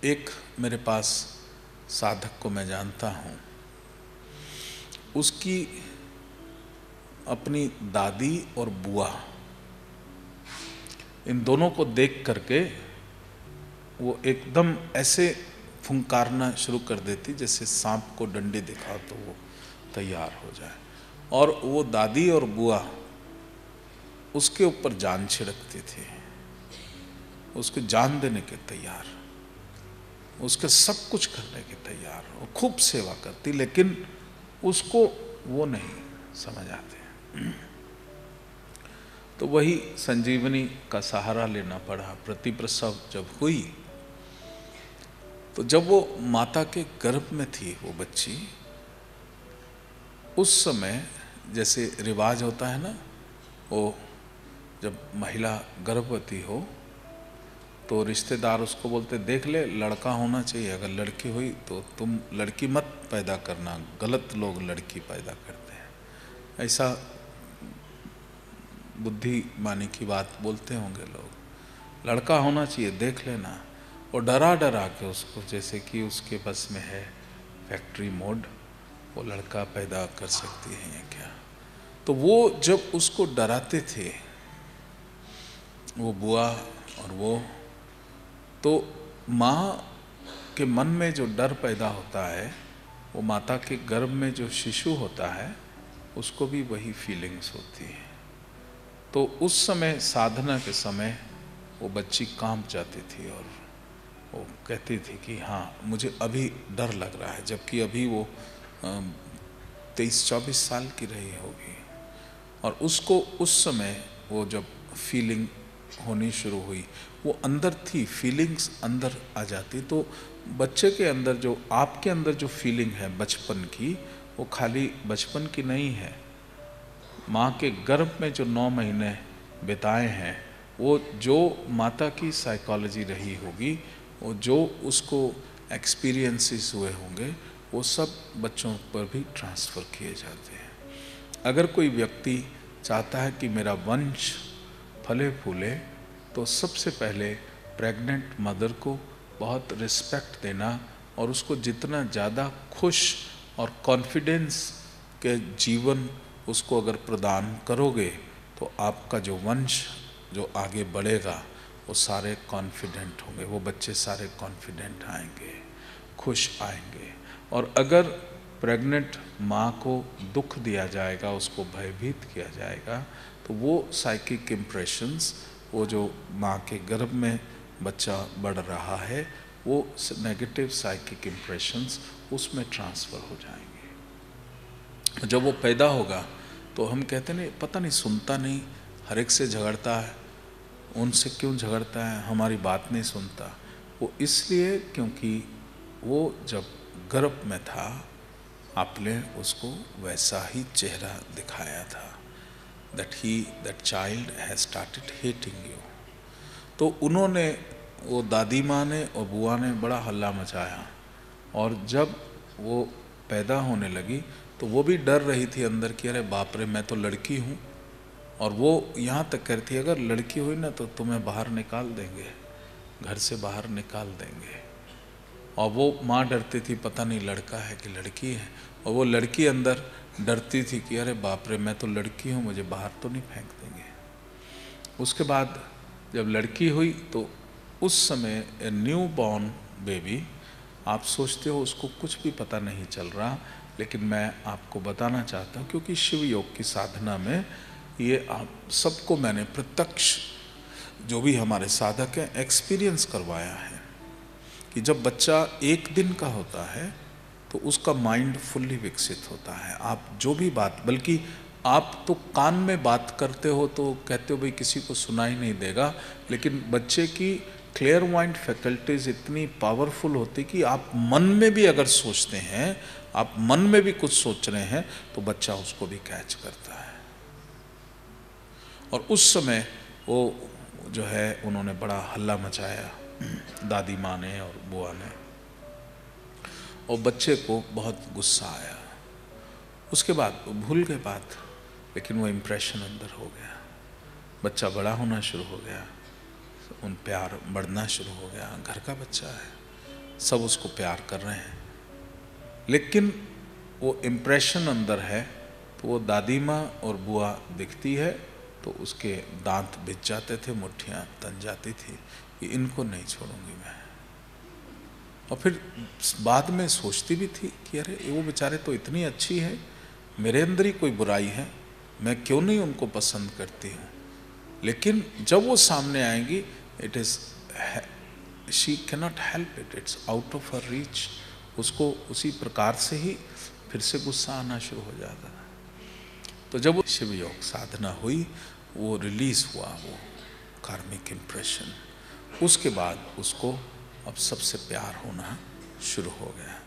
एक मेरे पास साधक को मैं जानता हूँ, उसकी अपनी दादी और बुआ, इन दोनों को देख करके वो एकदम ऐसे फुंकारना शुरू कर देती जैसे सांप को डंडे दिखाओ तो वो तैयार हो जाए। और वो दादी और बुआ उसके ऊपर जान छिड़कती थी, उसको जान देने के तैयार, उसके सब कुछ करने के तैयार, वो खूब सेवा करती, लेकिन उसको वो नहीं समझ आते। तो वही संजीवनी का सहारा लेना पड़ा। प्रतिप्रसव जब हुई तो जब वो माता के गर्भ में थी वो बच्ची, उस समय जैसे रिवाज होता है ना, वो जब महिला गर्भवती हो तो रिश्तेदार उसको बोलते देख ले लड़का होना चाहिए, अगर लड़की हुई तो तुम लड़की मत पैदा करना, गलत लोग लड़की पैदा करते हैं, ऐसा बुद्धिमानी की बात बोलते होंगे लोग। लड़का होना चाहिए देख लेना, और डरा डरा के उसको, जैसे कि उसके बस में है फैक्ट्री मोड, वो लड़का पैदा कर सकती है या क्या। तो वो जब उसको डराते थे वो बुआ और वो, तो माँ के मन में जो डर पैदा होता है, वो माता के गर्भ में जो शिशु होता है उसको भी वही फीलिंग्स होती है। तो उस समय साधना के समय वो बच्ची कांप जाती थी और वो कहती थी कि हाँ मुझे अभी डर लग रहा है, जबकि अभी वो 23-24 साल की रही होगी। और उसको उस समय वो जब फीलिंग होनी शुरू हुई, वो अंदर थी, फीलिंग्स अंदर आ जाती। तो बच्चे के अंदर जो, आपके अंदर जो फीलिंग है बचपन की, वो खाली बचपन की नहीं है। माँ के गर्भ में जो 9 महीने बिताए हैं, वो जो माता की साइकोलॉजी रही होगी, वो जो उसको एक्सपीरियंसेस हुए होंगे, वो सब बच्चों पर भी ट्रांसफ़र किए जाते हैं। अगर कोई व्यक्ति चाहता है कि मेरा वंश फले फूले, तो सबसे पहले प्रेग्नेंट मदर को बहुत रिस्पेक्ट देना, और उसको जितना ज़्यादा खुश और कॉन्फिडेंस के जीवन उसको अगर प्रदान करोगे, तो आपका जो वंश जो आगे बढ़ेगा वो सारे कॉन्फिडेंट होंगे, वो बच्चे सारे कॉन्फिडेंट आएंगे, खुश आएंगे। और अगर प्रेग्नेंट माँ को दुख दिया जाएगा, उसको भयभीत किया जाएगा, तो वो साइकिक इम्प्रेशंस, वो जो माँ के गर्भ में बच्चा बढ़ रहा है, वो नेगेटिव साइकिक इम्प्रेशंस उसमें ट्रांसफ़र हो जाएंगे। जब वो पैदा होगा तो हम कहते नहीं, पता नहीं सुनता नहीं, हर एक से झगड़ता है, उनसे क्यों झगड़ता है, हमारी बात नहीं सुनता। वो इसलिए क्योंकि वो जब गर्भ में था आपने उसको वैसा ही चेहरा दिखाया था, that child has started hating you। तो उन्होंने, वो दादी माँ ने और बुआ ने बड़ा हल्ला मचाया, और जब वो पैदा होने लगी तो वो भी डर रही थी अंदर कि अरे बाप रे मैं तो लड़की हूँ। और वो यहाँ तक कहती अगर लड़की हुई ना तो तुम्हें बाहर निकाल देंगे, घर से बाहर निकाल देंगे। और वो माँ डरती थी पता नहीं लड़का है कि लड़की है, और वो लड़की अंदर डरती थी कि अरे बाप रे मैं तो लड़की हूँ, मुझे बाहर तो नहीं फेंक देंगे। उसके बाद जब लड़की हुई तो उस समय न्यू बॉर्न बेबी, आप सोचते हो उसको कुछ भी पता नहीं चल रहा, लेकिन मैं आपको बताना चाहता हूँ क्योंकि शिव योग की साधना में ये आप सबको मैंने प्रत्यक्ष, जो भी हमारे साधक हैं, एक्सपीरियंस करवाया है कि जब बच्चा 1 दिन का होता है तो उसका माइंड फुल्ली विकसित होता है। आप जो भी बात, बल्कि आप तो कान में बात करते हो तो कहते हो भाई किसी को सुनाई नहीं देगा, लेकिन बच्चे की क्लियर माइंड फैकल्टीज इतनी पावरफुल होती कि आप मन में भी अगर सोचते हैं, आप मन में भी कुछ सोच रहे हैं, तो बच्चा उसको भी कैच करता है। और उस समय वो जो है उन्होंने बड़ा हल्ला मचाया, दादी माँ ने और बुआ ने, और बच्चे को बहुत गुस्सा आया। उसके बाद वो भूल गए बात, लेकिन वो इम्प्रेशन अंदर हो गया। बच्चा बड़ा होना शुरू हो गया, उन प्यार बढ़ना शुरू हो गया, घर का बच्चा है, सब उसको प्यार कर रहे हैं, लेकिन वो इम्प्रेशन अंदर है। तो वो दादी माँ और बुआ दिखती है तो उसके दांत बिछ जाते थे, मुट्ठियाँ तन जाती थी कि इनको नहीं छोड़ूंगी मैं। और फिर बाद में सोचती भी थी कि अरे वो बेचारे तो इतनी अच्छी है, मेरे अंदर ही कोई बुराई है, मैं क्यों नहीं उनको पसंद करती हूँ। लेकिन जब वो सामने आएंगी, it is she cannot help it, it's out of her reach. उसको उसी प्रकार से ही फिर से गुस्सा आना शुरू हो जाता था। तो जब वो शिव योग साधना हुई, वो रिलीज हुआ वो कार्मिक इम्प्रेशन, उसके बाद उसको अब सबसे प्यार होना शुरू हो गया।